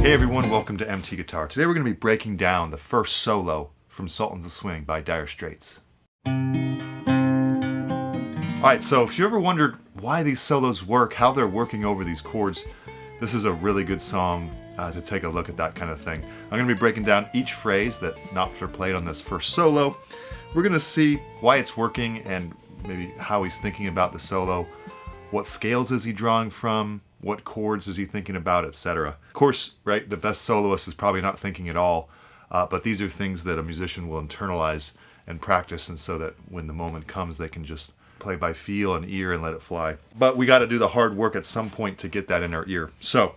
Hey everyone, welcome to MT Guitar. Today we're going to be breaking down the first solo from Sultans of Swing by Dire Straits. Alright, so if you ever wondered why these solos work, how they're working over these chords, this is a really good song to take a look at that kind of thing. I'm going to be breaking down each phrase that Knopfler played on this first solo. We're going to see why it's working and maybe how he's thinking about the solo. What scales is he drawing from? What chords is he thinking about, etc. Of course, right, the best soloist is probably not thinking at all, but these are things that a musician will internalize and practice, and so that when the moment comes, they can just play by feel and ear and let it fly. But we got to do the hard work at some point to get that in our ear. So,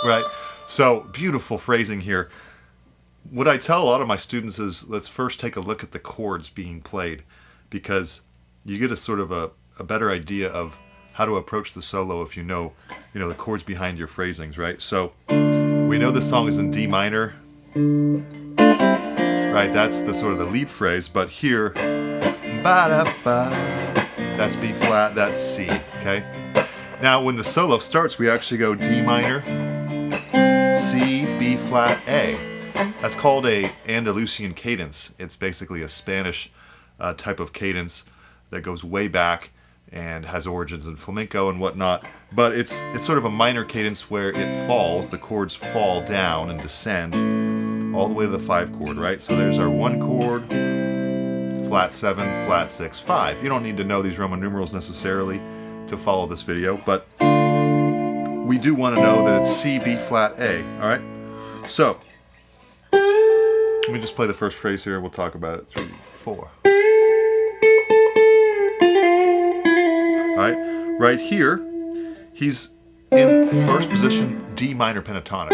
right, so beautiful phrasing here. What I tell a lot of my students is, let's first take a look at the chords being played, because you get a sort of a better idea of how to approach the solo if you know the chords behind your phrasings, right? So we know this song is in D minor, right? That's the sort of the lead phrase, but here, ba-da-ba, that's B flat, that's C, okay? Now when the solo starts, we actually go D minor, C, B flat, A. That's called a Andalusian cadence. It's basically a Spanish type of cadence that goes way back and has origins in flamenco and whatnot. But it's sort of a minor cadence where it falls, the chords fall down and descend all the way to the 5 chord, right? So there's our 1 chord, flat 7, flat 6, 5. You don't need to know these Roman numerals necessarily to follow this video, but we do want to know that it's C, B flat, A, all right? So, let me just play the first phrase here. We'll talk about it. 3, 4. All right, right here, he's in first position D minor pentatonic.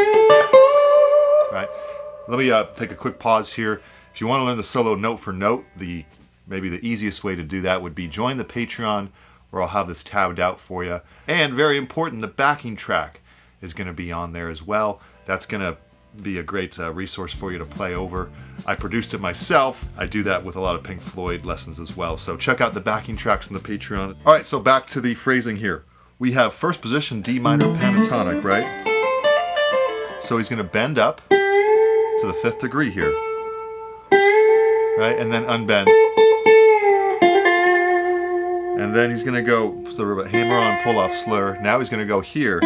Right. Let me take a quick pause here. If you want to learn the solo note for note, maybe the easiest way to do that would be join the Patreon, where I'll have this tabbed out for you. And very important, the backing track is going to be on there as well. That's going to be a great resource for you to play over. I produced it myself. I do that with a lot of Pink Floyd lessons as well. So check out the backing tracks on the Patreon. All right, so back to the phrasing here. We have first position D minor pentatonic, right? So he's going to bend up to the 5th degree here, right? And then unbend. And then he's going to go sort of a hammer on pull off slur. Now he's going to go here.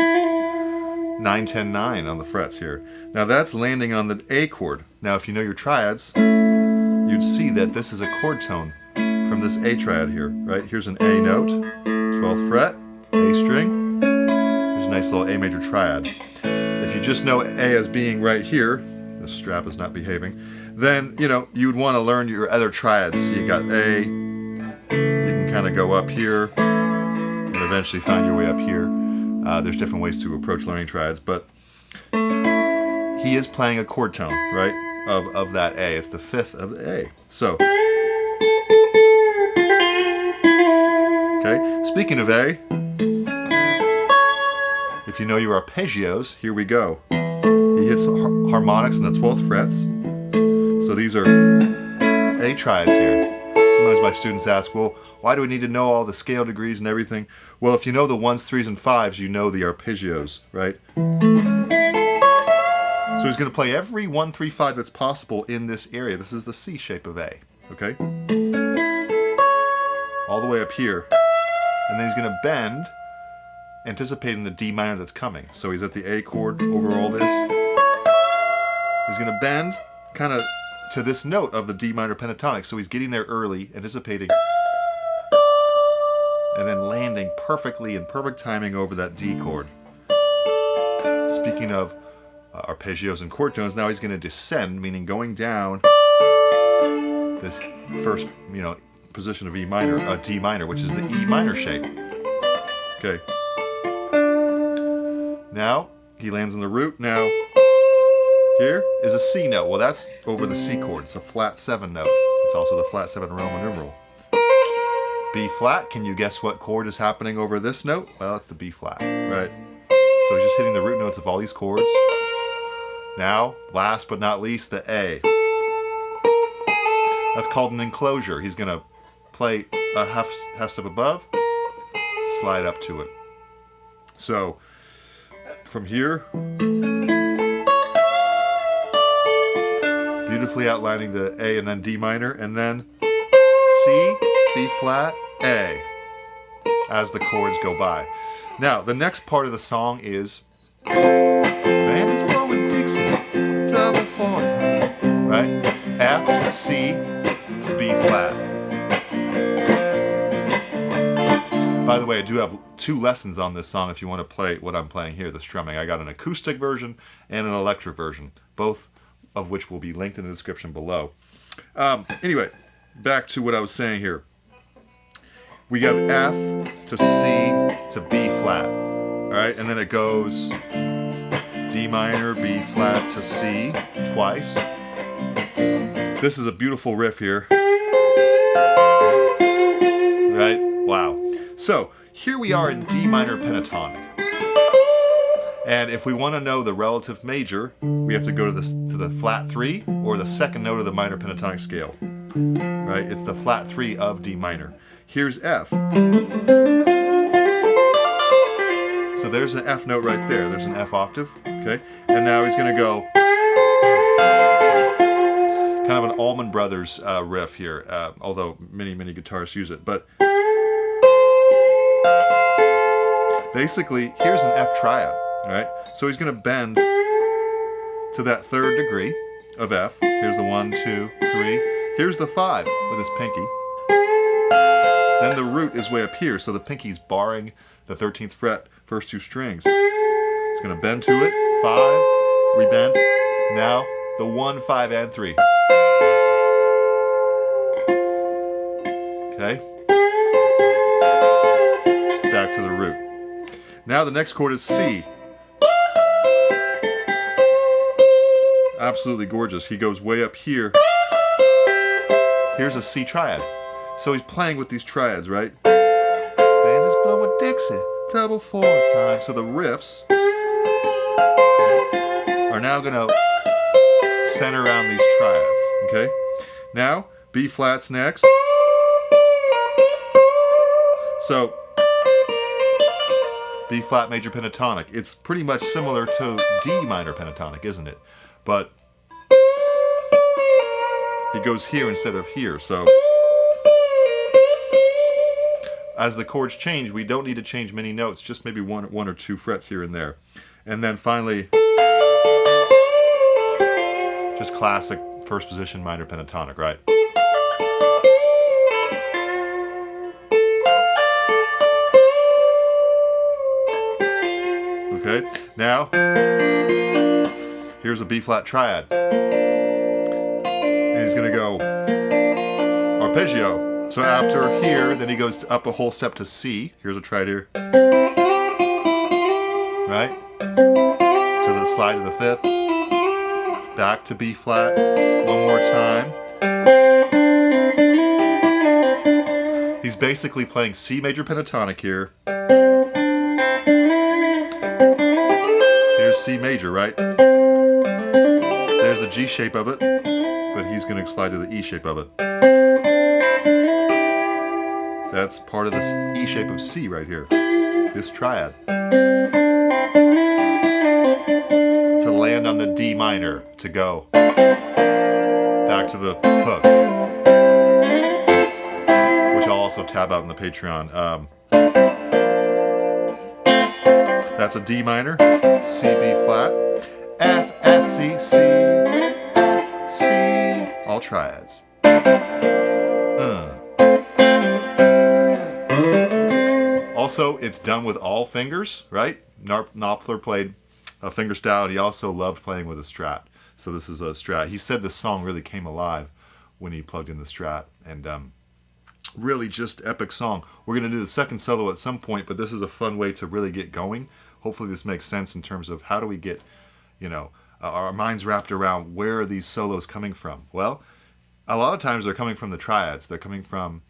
9, 10, 9 on the frets here. Now that's landing on the A chord. Now if you know your triads, you'd see that this is a chord tone from this A triad here, right? Here's an A note, 12th fret, A string. There's a nice little A major triad. If you just know A as being right here, this strap is not behaving, then you would want to learn your other triads. So you got A, you can kind of go up here and eventually find your way up here. There's different ways to approach learning triads, but he is playing a chord tone, right, of that A. It's the 5th of the A. So, okay, speaking of A, if you know your arpeggios, here we go. He hits harmonics in the 12th frets. So these are A triads here. Sometimes my students ask, well, why do we need to know all the scale degrees and everything? Well, if you know the 1s, 3s, and 5s, you know the arpeggios, right? So he's going to play every 1, 3, 5 that's possible in this area. This is the C shape of A, okay? All the way up here. And then he's going to bend, anticipating the D minor that's coming. So he's at the A chord over all this. He's going to bend kind of to this note of the D minor pentatonic. So he's getting there early, anticipating, and then landing perfectly in perfect timing over that D chord. Speaking of arpeggios and chord tones, now he's going to descend, meaning going down this first, position of D minor, which is the E minor shape. Okay. Now he lands on the root. Now here is a C note. Well, that's over the C chord. It's a flat 7 note. It's also the flat 7 Roman numeral. B flat, can you guess what chord is happening over this note? Well, it's the B flat, right? So he's just hitting the root notes of all these chords. Now, last but not least, the A. That's called an enclosure. He's going to play a half step above, slide up to it. So from here, beautifully outlining the A and then D minor, and then C, B flat, A, as the chords go by. Now, the next part of the song is band is blowing Dixie, double fourth, right? F to C to B flat. By the way, I do have 2 lessons on this song if you want to play what I'm playing here, the strumming. I got an acoustic version and an electric version, both of which will be linked in the description below. Anyway, back to what I was saying here. We got F to C to B flat, all right? And then it goes D minor, B flat to C twice. This is a beautiful riff here. Right? Wow. So, here we are in D minor pentatonic. And if we want to know the relative major, we have to go to the flat 3 or the second note of the minor pentatonic scale. Right? It's the flat 3 of D minor. Here's F. So there's an F note right there. There's an F octave. Okay? And now he's going to go kind of an Allman Brothers riff here, although many guitarists use it. But basically, here's an F triad. Right? So he's going to bend to that 3rd degree of F. Here's the 1, 2, 3. Here's the 5 with his pinky. Then the root is way up here, so the pinky's barring the 13th fret, first 2 strings. It's going to bend to it, 5, rebend. Now the 1, 5, and 3. Okay? Back to the root. Now the next chord is C. Absolutely gorgeous. He goes way up here. Here's a C triad. So he's playing with these triads, right? Band is blowing Dixie, double 4 time. So the riffs are now going to center around these triads, okay? Now, B flat's next. So, B flat major pentatonic. It's pretty much similar to D minor pentatonic, isn't it? But he goes here instead of here, so as the chords change, we don't need to change many notes, just maybe one or 2 frets here and there. And then finally, just classic first position minor pentatonic, right? Okay, now here's a B flat triad. And he's going to go arpeggio. So after here, then he goes up a whole step to C. Here's a triad here. Right? To the slide to the 5th. Back to B flat. One more time. He's basically playing C major pentatonic here. Here's C major, right? There's the G shape of it, but he's going to slide to the E shape of it. That's part of this E shape of C right here, this triad. To land on the D minor, to go back to the hook, which I'll also tab out in the Patreon. That's a D minor, C, B flat, F, F, C, C, F, C, all triads. Also, it's done with all fingers, right? Knopfler played a fingerstyle. He also loved playing with a Strat. So this is a Strat. He said this song really came alive when he plugged in the Strat. And really just epic song. We're going to do the second solo at some point, but this is a fun way to really get going. Hopefully this makes sense in terms of how do we get, you know, our minds wrapped around where are these solos coming from? Well, a lot of times they're coming from the triads. They're coming from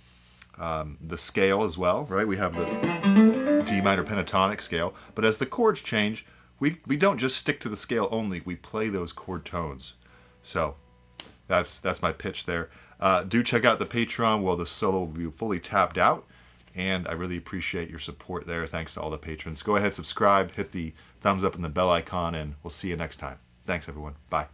the scale as well, right? We have the D minor pentatonic scale, but as the chords change, we don't just stick to the scale only. We play those chord tones. So that's my pitch there. Do check out the Patreon. Well, the solo will be fully tapped out, and I really appreciate your support there. Thanks to all the patrons. Go ahead, subscribe, hit the thumbs up and the bell icon, and we'll see you next time. Thanks, everyone. Bye.